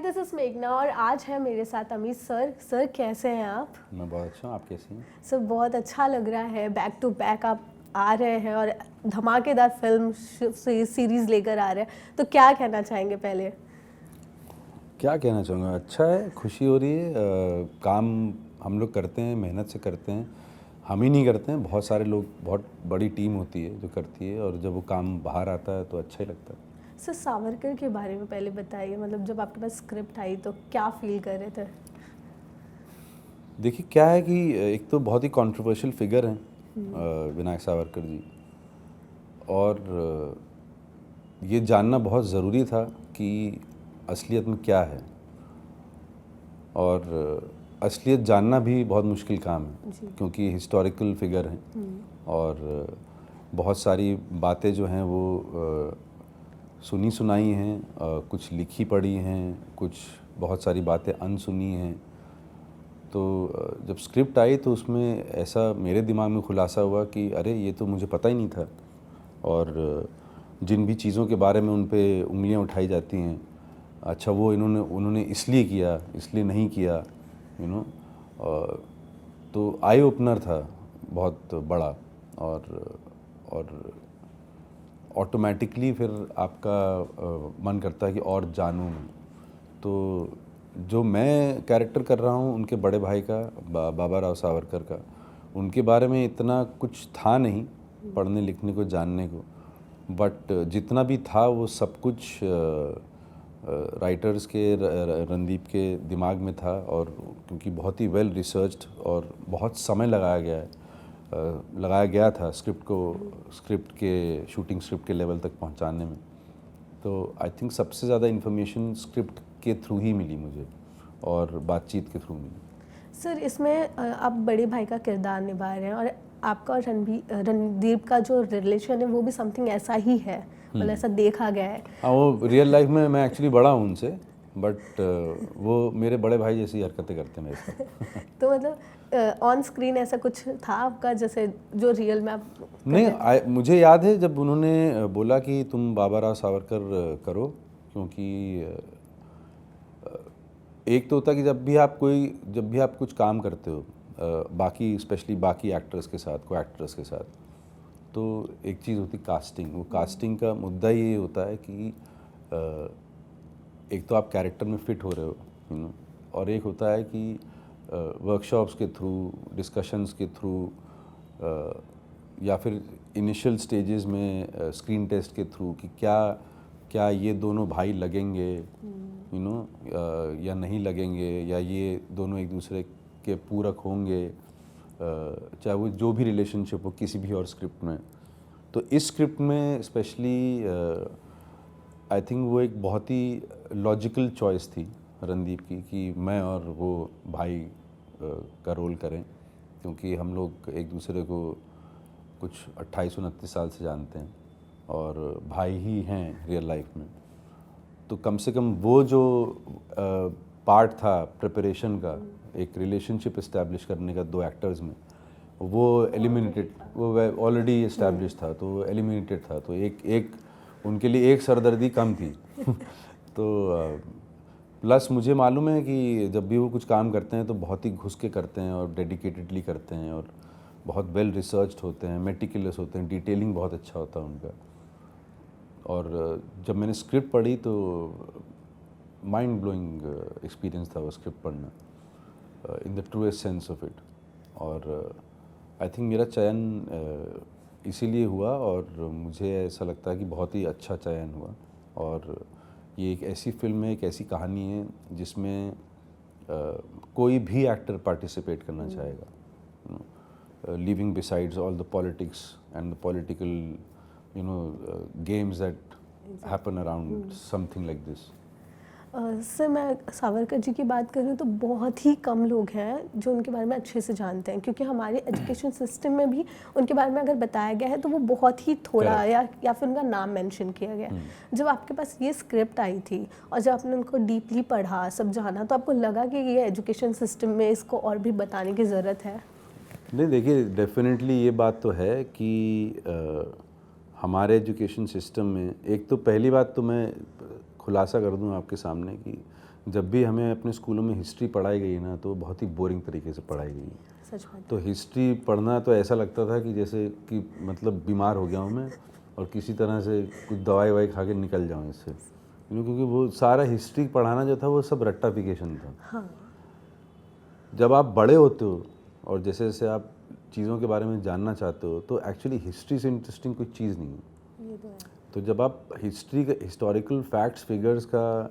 This is मेघना और आज है मेरे साथ अमित सर। सर कैसे हैं आप? मैं बहुत अच्छा हूँ, आप कैसी हैं? सर बहुत अच्छा लग रहा है, बैक टू बैक आप आ रहे हैं और धमाकेदार फिल्म सीरीज लेकर आ रहे हैं, तो क्या कहना चाहेंगे पहले? क्या कहना चाहूँगा, अच्छा है, खुशी हो रही है। काम हम लोग करते हैं, मेहनत से करते हैं। हम ही नहीं करते हैं, बहुत सारे लोग, बहुत बड़ी टीम होती है जो करती है, और जब वो काम बाहर आता है तो अच्छा ही लगता है। सर सावरकर के बारे में पहले बताइए, मतलब जब आपके पास स्क्रिप्ट आई तो क्या फील कर रहे थे? देखिए क्या है कि एक तो बहुत ही कंट्रोवर्शियल फिगर हैं विनायक सावरकर जी, और ये जानना बहुत ज़रूरी था कि असलियत में क्या है, और असलियत जानना भी बहुत मुश्किल काम है क्योंकि हिस्टोरिकल फिगर हैं, और बहुत सारी बातें जो हैं वो सुनी सुनाई हैं, कुछ लिखी पढ़ी हैं, कुछ बहुत सारी बातें अनसुनी हैं। तो जब स्क्रिप्ट आई तो उसमें ऐसा मेरे दिमाग में खुलासा हुआ कि अरे ये तो मुझे पता ही नहीं था, और जिन भी चीज़ों के बारे में उन पे उंगलियां उठाई जाती हैं, अच्छा वो उन्होंने इसलिए किया, इसलिए नहीं किया, यू नो। तो आई ओपनर था बहुत बड़ा, और ऑटोमेटिकली फिर आपका मन करता है कि और जानूँ मैं। तो जो मैं कैरेक्टर कर रहा हूँ उनके बड़े भाई का, बाबा राव सावरकर का, उनके बारे में इतना कुछ था नहीं पढ़ने लिखने को, जानने को, बट जितना भी था वो सब कुछ राइटर्स के, रणदीप के दिमाग में था, और क्योंकि बहुत ही वेल रिसर्च्ड और बहुत समय लगाया गया था स्क्रिप्ट के शूटिंग स्क्रिप्ट के लेवल तक पहुंचाने में। तो आई थिंक सबसे ज़्यादा इन्फॉर्मेशन स्क्रिप्ट के थ्रू ही मिली मुझे, और बातचीत के थ्रू मिली। सर इसमें आप बड़े भाई का किरदार निभा रहे हैं और आपका और रणदीप का जो रिलेशन है वो भी समथिंग ऐसा ही है, मतलब ऐसा देखा गया है। हाँ, वो रियल लाइफ में मैं एक्चुअली बड़ा हूँ उनसे, बट वो मेरे बड़े भाई जैसी हरकतें करते हैं मेरे साथ। तो मतलब ऑन स्क्रीन ऐसा कुछ था आपका जैसे जो रियल में आप नहीं, मुझे याद है जब उन्होंने बोला कि तुम बाबा राव सावरकर करो, क्योंकि एक तो होता है कि जब भी आप कुछ काम करते हो, बाकी स्पेशली बाकी एक्टर्स के साथ, को एक्ट्रेस के साथ, तो एक चीज़ होती कास्टिंग। वो कास्टिंग का मुद्दा ये होता है कि एक तो आप कैरेक्टर में फिट हो रहे हो, यू नो, और एक होता है कि वर्कशॉप्स के थ्रू, डिस्कशंस के थ्रू, या फिर इनिशियल स्टेजेस में स्क्रीन टेस्ट के थ्रू कि क्या ये दोनों भाई लगेंगे, यू नो, या नहीं लगेंगे, या ये दोनों एक दूसरे के पूरक होंगे, चाहे वो जो भी रिलेशनशिप हो किसी भी और स्क्रिप्ट में। तो इस स्क्रिप्ट में स्पेशली आई थिंक वो एक बहुत ही लॉजिकल चॉइस थी रणदीप की कि मैं और वो भाई का रोल करें, क्योंकि हम लोग एक दूसरे को कुछ 28-29 साल से जानते हैं और भाई ही हैं रियल लाइफ में। तो कम से कम वो जो पार्ट था प्रिपरेशन का, एक रिलेशनशिप इस्टेब्लिश करने का दो एक्टर्स में, वो एलिमिनेटेड, वो ऑलरेडी इस्टेब्लिश था, तो एलिमिनेटेड था। तो एक उनके लिए एक सरदर्दी कम थी। तो प्लस मुझे मालूम है कि जब भी वो कुछ काम करते हैं तो बहुत ही घुस के करते हैं और डेडिकेटेडली करते हैं, और बहुत वेल रिसर्च्ड होते हैं, मेटिकुलस होते हैं, डिटेलिंग बहुत अच्छा होता है उनका। और जब मैंने स्क्रिप्ट पढ़ी तो माइंड ब्लोइंग एक्सपीरियंस था वो स्क्रिप्ट पढ़ना, in the truest sense of it. और आई थिंक मेरा चयन इसीलिए हुआ, और मुझे ऐसा लगता है कि बहुत ही अच्छा चयन हुआ। और ये एक ऐसी फिल्म है, एक ऐसी कहानी है जिसमें कोई भी एक्टर पार्टिसिपेट करना चाहेगा, leaving besides all the politics and the political games that happen around something like this. Sir मैं सावरकर जी की बात करूँ तो बहुत ही कम लोग हैं जो उनके बारे में अच्छे से जानते हैं, क्योंकि हमारे एजुकेशन सिस्टम में भी उनके बारे में अगर बताया गया है तो वो बहुत ही थोड़ा या फिर उनका नाम मेंशन किया गया है। जब आपके पास ये स्क्रिप्ट आई थी और जब आपने उनको डीपली पढ़ा, सब जाना, तो आपको लगा कि ये एजुकेशन सिस्टम में इसको और भी बताने की ज़रूरत है? नहीं, देखिए, डेफिनेटली ये बात तो है कि हमारे एजुकेशन सिस्टम में, एक तो पहली बात तो मैं खुलासा कर दूं आपके सामने कि जब भी हमें अपने स्कूलों में हिस्ट्री पढ़ाई गई ना तो बहुत ही बोरिंग तरीके से पढ़ाई गई। सच बात। तो हिस्ट्री पढ़ना तो ऐसा लगता था कि जैसे कि मतलब बीमार हो गया हूँ मैं और किसी तरह से कुछ दवाई ववाई खा के निकल जाऊँ इससे, क्योंकि वो सारा हिस्ट्री पढ़ाना जो था वो सब रट्टाफिकेशन था। हाँ। जब आप बड़े होते हो और जैसे जैसे आप चीज़ों के बारे में जानना चाहते हो तो एक्चुअली हिस्ट्री से इंटरेस्टिंग कोई चीज़ नहीं है। ये तो है। तो जब आप हिस्ट्री का हिस्टोरिकल फैक्ट्स फिगर्स का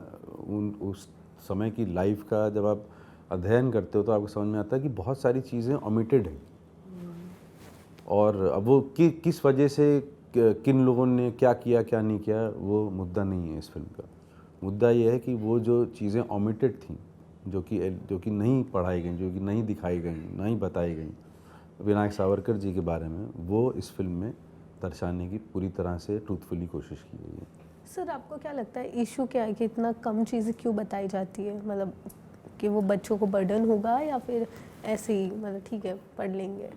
उस समय की लाइफ का जब आप अध्ययन करते हो तो आपको समझ में आता है कि बहुत सारी चीज़ें ओमिटेड हैं। और अब वो किस वजह से किन लोगों ने क्या किया क्या नहीं किया वो मुद्दा नहीं है इस फिल्म का। मुद्दा ये है कि वो जो चीज़ें ओमिटेड थी जो कि नहीं पढ़ाई गई, जो कि नहीं दिखाई गई, नहीं बताई गई विनायक सावरकर जी के बारे में, वो इस फिल्म में दर्शाने की पूरी तरह से ट्रूथफुली कोशिश की गई है। सर आपको क्या लगता है इशू क्या है कि इतना कम चीज़ें क्यों बताई जाती है? मतलब कि वो बच्चों को बर्डन होगा या फिर ऐसे ही मतलब ठीक है पढ़ लेंगे?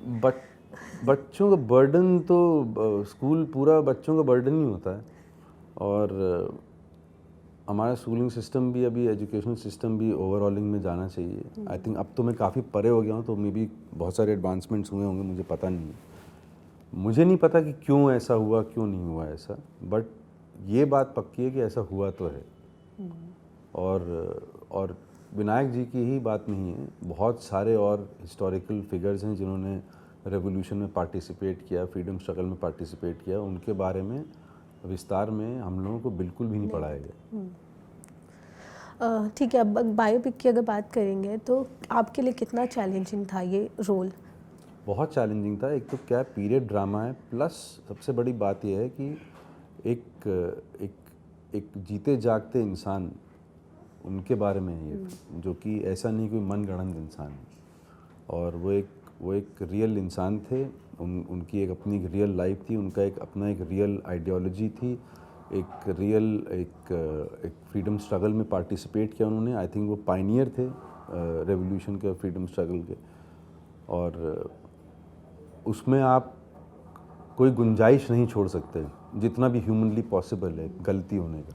बच्चों का बर्डन तो स्कूल पूरा बच्चों का बर्डन ही होता है। और हमारा स्कूलिंग सिस्टम भी अभी एजुकेशनल सिस्टम भी ओवरऑलिंग में जाना चाहिए। आई थिंक अब तो मैं काफ़ी परे हो गया हूँ तो मे बी बहुत सारे एडवांसमेंट्स हुए होंगे, मुझे पता नहीं है। मुझे नहीं पता कि क्यों ऐसा हुआ क्यों नहीं हुआ ऐसा, बट ये बात पक्की है कि ऐसा हुआ तो है। और विनायक जी की ही बात नहीं है, बहुत सारे और हिस्टोरिकल फिगर्स हैं जिन्होंने रेवोल्यूशन में पार्टिसिपेट किया, फ्रीडम स्ट्रगल में पार्टिसिपेट किया, उनके बारे में विस्तार में हम लोगों को बिल्कुल भी नहीं पढ़ाया गया। ठीक है, अब बायोपिक की अगर बात करेंगे तो आपके लिए कितना चैलेंजिंग था ये रोल? बहुत चैलेंजिंग था। एक तो क्या पीरियड ड्रामा है, प्लस सबसे बड़ी बात यह है कि एक जीते जागते इंसान उनके बारे में है ये, जो कि ऐसा नहीं कोई मनगढ़ंत इंसान है। और वो एक रियल इंसान थे, उनकी एक अपनी रियल लाइफ थी, उनका एक अपना एक रियल आइडियोलॉजी थी, एक फ्रीडम स्ट्रगल में पार्टिसिपेट किया उन्होंने। आई थिंक वो पायनियर थे रेवोल्यूशन के, फ्रीडम स्ट्रगल के। और उसमें आप कोई गुंजाइश नहीं छोड़ सकते जितना भी ह्यूमनली पॉसिबल है गलती होने का,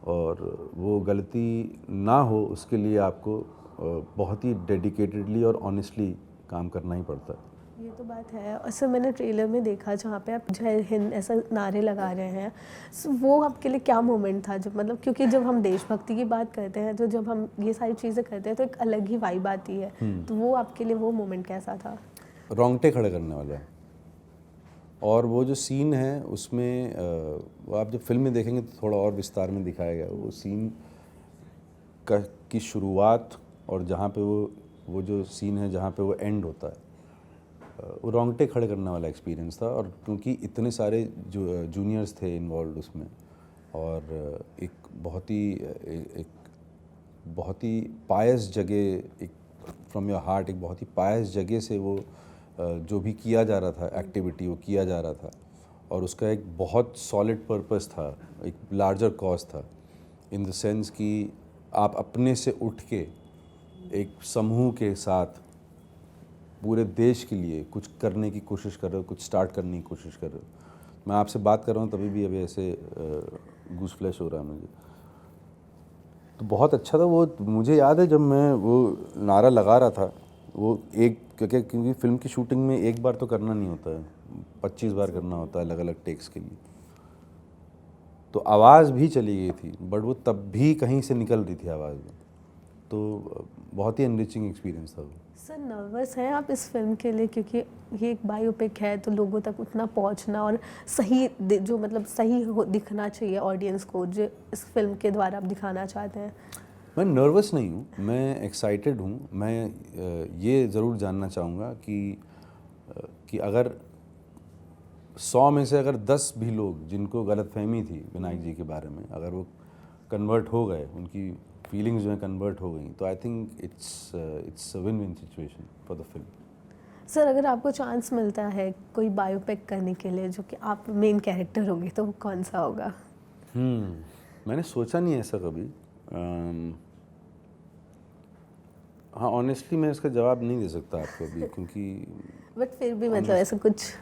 और वो गलती ना हो उसके लिए आपको बहुत ही डेडिकेटेडली और ऑनेस्टली काम करना ही पड़ता है। ये तो बात है। और सर मैंने ट्रेलर में देखा जहाँ पे आप जय हिंद ऐसा नारे लगा रहे हैं, वो आपके लिए क्या मोमेंट था? जब मतलब क्योंकि जब हम देशभक्ति की बात करते हैं तो जब हम ये सारी चीज़ें करते हैं तो एक अलग ही वाइब आती है। तो वो आपके लिए वो मोमेंट कैसा था? रोंगटे खड़े करने वाला है। और वो जो सीन है उसमें वो आप जब फिल्म में देखेंगे तो थोड़ा और विस्तार में दिखाया गया। वो सीन की शुरुआत और जहाँ पे वो जो सीन है जहाँ पे वो एंड होता है, वो रोंगटे खड़े करने वाला एक्सपीरियंस था। और क्योंकि इतने सारे जो जूनियर्स थे इन्वॉल्व उसमें, और एक बहुत ही पायस जगह, एक फ्रॉम योर हार्ट, एक बहुत ही पायस जगह से वो जो भी किया जा रहा था एक्टिविटी वो किया जा रहा था, और उसका एक बहुत सॉलिड पर्पस था, एक लार्जर कॉज था, इन द सेंस कि आप अपने से उठ के एक समूह के साथ पूरे देश के लिए कुछ करने की कोशिश कर रहे हो, कुछ स्टार्ट करने की कोशिश कर रहे हो। मैं आपसे बात कर रहा हूँ तभी भी अभी ऐसे गूस फ्लैश हो रहा है मुझे। तो बहुत अच्छा था वो। मुझे याद है जब मैं वो नारा लगा रहा था, वो एक क्योंकि फिल्म की शूटिंग में एक बार तो करना नहीं होता है, 25 बार करना होता है अलग अलग टेक्स के लिए। तो आवाज़ भी चली गई थी, बट वो तब भी कहीं से निकल रही थी आवाज़ में। तो बहुत ही एनरिचिंग एक्सपीरियंस था वो। सर नर्वस हैं आप इस फिल्म के लिए, क्योंकि ये एक बायोपिक है तो लोगों तक उतना पहुंचना और सही जो मतलब सही दिखना चाहिए ऑडियंस को जो इस फिल्म के द्वारा आप दिखाना चाहते हैं? मैं नर्वस नहीं हूँ, मैं एक्साइटेड हूँ। मैं ये ज़रूर जानना चाहूँगा कि अगर 100 में से अगर 10 भी लोग जिनको गलतफहमी थी विनायक जी के बारे में, अगर वो कन्वर्ट हो गए, उनकी फीलिंग्स जो हैं कन्वर्ट हो गई, तो I think it's a win win situation for the film. Sir अगर आपको चांस मिलता है कोई बायोपिक करने के लिए जो कि आप मेन कैरेक्टर होंगे तो वो कौन सा होगा? मैंने सोचा नहीं ऐसा कभी। हाँ, ऑनेस्टली मैं इसका जवाब नहीं दे सकता आपको अभी, क्योंकि बट फिर भी मतलब ऐसा कुछ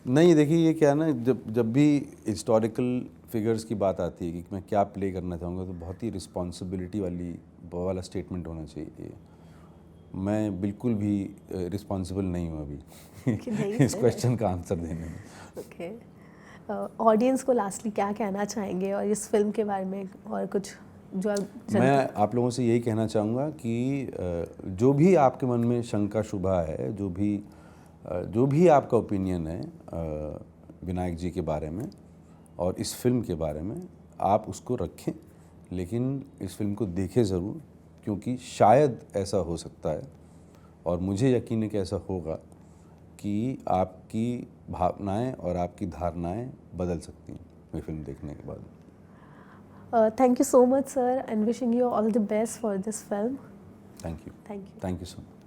नहीं, देखिए ये क्या है ना, जब भी हिस्टोरिकल फिगर्स की बात आती है कि मैं क्या प्ले करना चाहूँगा, तो बहुत ही रिस्पॉन्सिबिलिटी वाला स्टेटमेंट होना चाहिए। मैं बिल्कुल भी रिस्पॉन्सिबल नहीं हूँ कि नहीं अभी इस सर। क्वेश्चन का आंसर देने में। ओके, ऑडियंस को लास्टली क्या कहना चाहेंगे और इस फिल्म के बारे में, और कुछ जो मैं आप लोगों से यही कहना चाहूँगा कि जो भी आपके मन में शंका शुबा है, जो भी आपका ओपिनियन है विनायक जी के बारे में और इस फिल्म के बारे में, आप उसको रखें, लेकिन इस फिल्म को देखें ज़रूर, क्योंकि शायद ऐसा हो सकता है और मुझे यकीन है कि ऐसा होगा कि आपकी भावनाएं और आपकी धारणाएं बदल सकती हैं ये फिल्म देखने के बाद। Thank you so much sir, and wishing you all the best for this film. Thank you. Thank you. Thank you so much.